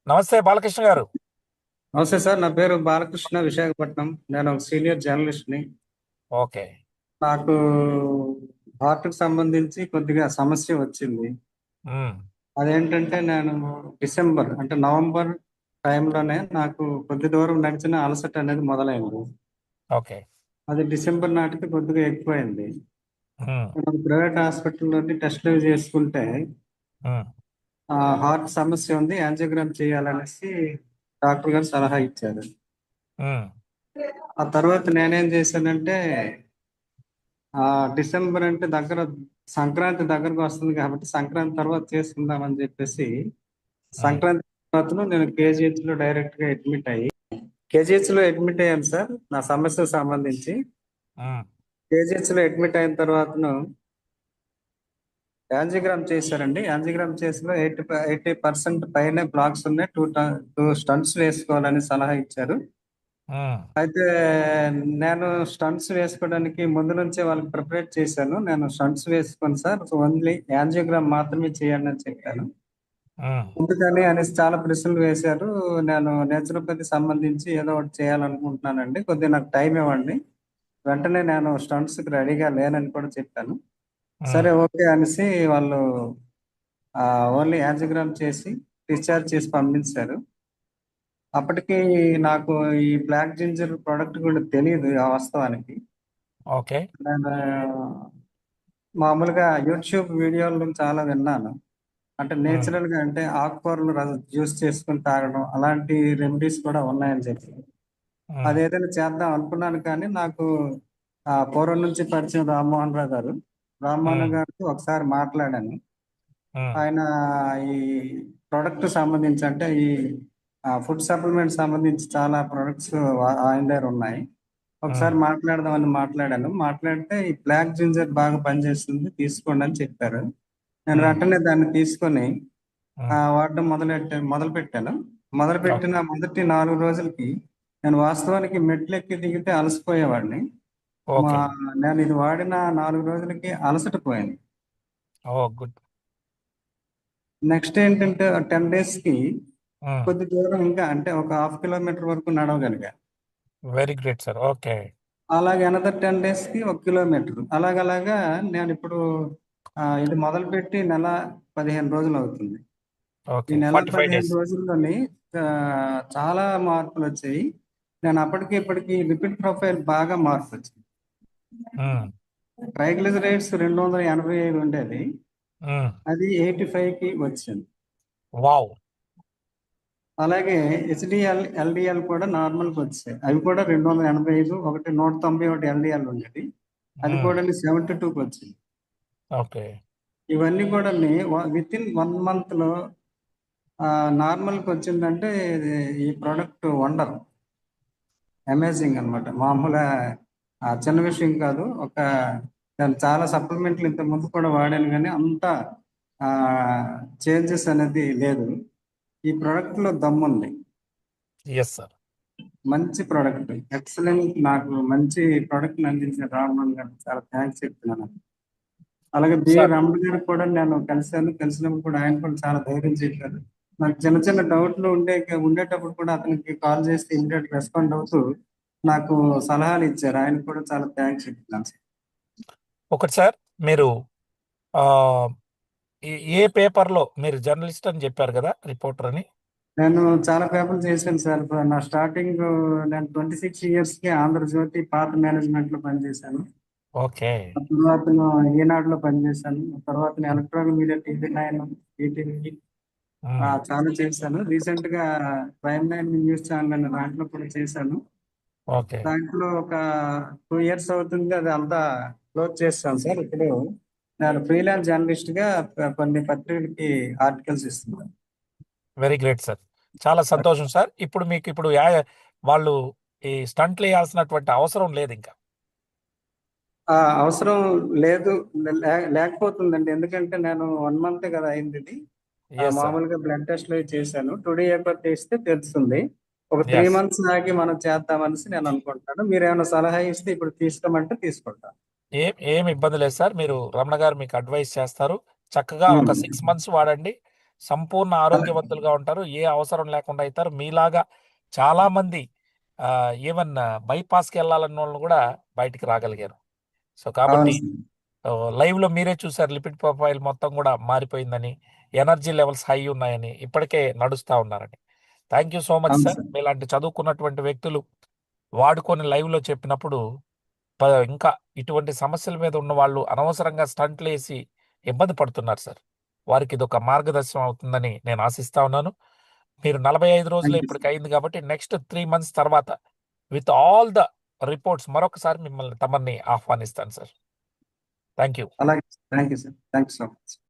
నమస్తే బాలకృష్ణ గారు. నమస్తే సార్. నా పేరు బాలకృష్ణ, విశాఖపట్నం. నేను ఒక సీనియర్ జర్నలిస్ట్ని. ఓకే. నాకు హార్ట్కి సంబంధించి కొద్దిగా సమస్య వచ్చింది. ఉమ్, అదేంటంటే నేను డిసెంబర్ అంటే నవంబర్ టైంలోనే నాకు కొద్ది దూరం నడిచిన అలసట అనేది మొదలైంది. ఓకే. అది డిసెంబర్ నాటికి కొద్దిగా ఎక్కువైంది. ఉమ్, నేను ప్రైవేట్ హాస్పిటల్లోని టెస్టులు చేసుకుంటే ఉమ్, హార్ట్ సమస్య ఉంది, యాంజియోగ్రామ్ చేయాలనేసి డాక్టర్ గారు సలహా ఇచ్చారు. ఉమ్, ఆ తర్వాత నేనేం చేశానంటే ఆ డిసెంబర్ అంటే సంక్రాంతి దగ్గరకు వస్తుంది కాబట్టి సంక్రాంతి తర్వాత చేసుకుందామని చెప్పేసి ఉమ్, సంక్రాంతి తర్వాత నేను కేజీహెచ్ లో డైరెక్ట్ గా అడ్మిట్ అయ్యి కేజీహెచ్ లో అడ్మిట్ అయ్యాను సార్. నా సమస్యకు సంబంధించి ఉమ్, కేజీహెచ్ లో అడ్మిట్ అయిన తర్వాతను యాంజియోగ్రామ్ చేశారండి. యాంజియోగ్రామ్ చేసిన 80% పైనే బ్లాక్స్ ఉన్నాయి. టూ స్టంట్స్ వేసుకోవాలని సలహా ఇచ్చారు. ఉమ్, అయితే నేను స్టంట్స్ వేసుకోవడానికి ముందు నుంచే వాళ్ళకి ప్రిపరేట్ చేశాను. నేను స్టంట్స్ వేసుకోను సార్, ఓన్లీ యాంజియోగ్రామ్ మాత్రమే చేయండి అని చెప్పాను. ఉమ్, ఎందుకని అనేసి చాలా ప్రశ్నలు వేశారు. నేను నేచురోపతి సంబంధించి ఏదో ఒకటి చేయాలనుకుంటున్నానండి, కొద్దిగా నాకు టైం ఇవ్వండి. వెంటనే నేను స్టంట్స్ కి రెడీగా లేనని కూడా చెప్పాను. ఉమ్. సరే ఓకే అనేసి వాళ్ళు ఓన్లీ యాంజియోగ్రామ్ చేసి డిశ్చార్జ్ చేసి పంపించారు. అప్పటికి నాకు ఈ బ్లాక్ జింజర్ ప్రోడక్ట్ కూడా తెలియదు ఆ వాస్తవానికి. ఓకే. నేను మామూలుగా యూట్యూబ్ వీడియోలు చాలా విన్నాను. అంటే ఉమ్, నేచురల్ గా అంటే ఆకుకూరలు జ్యూస్ చేసుకుని తాగడం అలాంటి రెమెడీస్ కూడా ఉన్నాయని చెప్పి ఉమ్, అదేదైనా చేద్దాం అనుకున్నాను. కానీ నాకు పూర్వం నుంచి పరిచయం రామ్మోహన్ రావు గారు. రామ్మోహన్ ఉమ్, గారితో ఒకసారి మాట్లాడాను. ఉమ్, ఆయన ఈ ప్రొడక్ట్ సంబంధించి అంటే ఈ ఫుడ్ సప్లిమెంట్ సంబంధించి చాలా ప్రొడక్ట్స్ ఆయన దగ్గర ఉన్నాయి. ఒకసారి ఉమ్, మాట్లాడదామని మాట్లాడాను. మాట్లాడితే ఈ బ్లాక్ జింజర్ బాగా పనిచేస్తుంది, తీసుకోండి అని చెప్పారు. నేను ఉమ్, వెంటనే దాన్ని తీసుకొని ఉమ్. వాడడం మొదలు పెట్టాను. ఓకే. మొదలుపెట్టిన మొదటి 4 రోజులకి నేను వాస్తవానికి మెట్లెక్కి దిగితే అలసిపోయేవాడిని. మా ఓకే. నేను ఇది వాడిన 4 రోజులకి అలసట పోయింది. ఓ గుడ్. నెక్స్ట్ ఏంటంటే 10 days కి ఉమ్, కొద్ది దూరం ఇంకా అంటే ఒక ½ కిలోమీటర్ వరకు నడవగలిగా. Very great sir. ఓకే. అలాగే అనదర్ 10 days కి 1 కిలోమీటర్ అలాగలాగా నేను ఇప్పుడు ఇది మొదలుపెట్టి నెల 15 రోజులు అవుతుంది. ఈ ఓకే. నెల 45 15 డేస్. రోజుల్లోని చాలా మార్పులు వచ్చాయి. నేను అప్పటికి ఇప్పటికి లిపిడ్ ప్రొఫైల్ బాగా మార్పు వచ్చింది. ఉమ్, ట్రైగ్లిజరైడ్స్ 285 ఉండేది, ఉమ్. అది 85కి వచ్చింది. వావ్. అలాగే హెచ్డిఎల్ ఎల్డిఎల్ కూడా నార్మల్కి వచ్చాయి. అవి కూడా 285, ఒకటి 190, ఒకటి ఎల్డిఎల్ ఉండేది, అది ఉమ్, కూడా 72కి వచ్చింది. ఓకే. ఇవన్నీ కూడా విత్ ఇన్ 1 month లో నార్మల్కి వచ్చిందంటే ఈ ప్రోడక్ట్ వండర్ అమేజింగ్ అన్నమాట. మామూలుగా చిన్న విషయం కాదు. నేను చాలా సప్లిమెంట్లు ఇంత ముందు కూడా వాడాను కానీ అంత చేంజెస్ అనేది లేదు. ఈ ప్రోడక్ట్ లో దమ్ముంది. Yes sir. మంచి ప్రోడక్ట్, ఎక్సలెంట్. నాకు మంచి ప్రోడక్ట్ అందించిన రామ్మోహన్ గారు చాలా థ్యాంక్స్ చెప్తున్నాను. అలాగే సార్, రమణ గారికి కూడా నేను కలిసినప్పుడు కూడా ఆయన కూడా చాలా ధైర్యం చెప్పారు. నాకు చిన్న చిన్న డౌట్లు ఉండేటప్పుడు కూడా అతనికి కాల్ చేస్తే ఇమీడియట్ రెస్పాండ్ అవుతూ నాకు సలహాలు ఇచ్చారు. ఆయన కూడా చాలా థ్యాంక్స్ చెప్తున్నాను. ఒకటి సార్, మీరు ఆ, ఏ పేపర్లో మీరు జర్నలిస్ట్ అని చెప్పారు కదా, రిపోర్టర్ అని? నేను చాలా పేపర్లు చేశాను సార్. నా స్టార్టింగ్ నేను 26 years కి ఆంధ్రజ్యోతి పాత మేనేజ్మెంట్ లో పనిచేశాను. ఓకే. ఆ తర్వాత ఈనాడులో పనిచేశాను. ఆ తర్వాత ఎలక్ట్రానిక్ మీడియా TV9, ఈటీవీ ఉమ్, చాలా చేశాను. రీసెంట్ గా ప్రైమ్ 9 న్యూస్ ఛానల్ అనే దాంట్లో కూడా చేశాను. ఓకే. దాంట్లో ఒక 2 years అవుతుంది, అది అంతా క్లోజ్ చేస్తాను సార్. ఇప్పుడు నేను ఫ్రీలాన్స్ జర్నలిస్ట్ గా కొన్ని పత్రికలకి ఆర్టికల్స్ ఇస్తున్నాను. Very great sir. చాలా సంతోషం సార్. ఇప్పుడు మీకు వాళ్ళు ఈ స్టంట్లు వేయాల్సినటువంటి అవసరం లేదు ఇంకా. అవసరం లేదు, లేకపోతుందండి. ఎందుకంటే నేను 1 month కదా అయింది ఇది. Yes sir. మామూలుగా బ్లడ్ టెస్ట్ లో చేశాను. టుడే పేపర్ తీస్తే తెలుస్తుంది. ఒక త్రీ ఎస్. మంత్స్ ఆగి మనం చేద్దామనేసి నేను అనుకుంటాను. మీరు ఏమైనా సలహా ఇస్తే ఇప్పుడు తీసుకోమంటే తీసుకుంటాను. ఏం ఇబ్బంది లేదు సార్. మీరు రమణ గారు మీకు అడ్వైస్ చేస్తారు. చక్కగా ఒక ఉమ్. 6 months వాడండి. సంపూర్ణ అలాగే ఆరోగ్యవంతులుగా ఉంటారు. ఏ అవసరం లేకుండా అవుతారు. మీలాగా చాలామంది ఈవెన్ బైపాస్కి వెళ్ళాలన్న వాళ్ళు కూడా బయటికి రాగలిగారు. సో అవును కాబట్టి సార్. లైవ్లో మీరే చూసారు లిపిడ్ ప్రొఫైల్ మొత్తం కూడా మారిపోయిందని, ఎనర్జీ లెవెల్స్ హై ఉన్నాయని, ఇప్పటికే నడుస్తూ ఉన్నారని. థ్యాంక్ యూ సో మచ్ అవును సార్. సార్. మీలాంటి చదువుకున్నటువంటి వ్యక్తులు వాడుకొని లైవ్లో చెప్పినప్పుడు ఇంకా ఇటువంటి సమస్యల మీద ఉన్న వాళ్ళు అనవసరంగా స్టంట్లు వేసి ఇబ్బంది పడుతున్నారు సార్. వారికి ఇదొక మార్గదర్శనం అవుతుందని నేను ఆశిస్తా ఉన్నాను. మీరు 45 రోజులు థ్యాంక్ యూ ఇప్పటికి సార్. అయింది కాబట్టి నెక్స్ట్ 3 మంత్స్ తర్వాత విత్ ఆల్ ద రిపోర్ట్స్ మరొకసారి మిమ్మల్ని తమన్ని ఆహ్వానిస్తాను సార్. Thank you. అలాగే thank you sir. Thank you so much.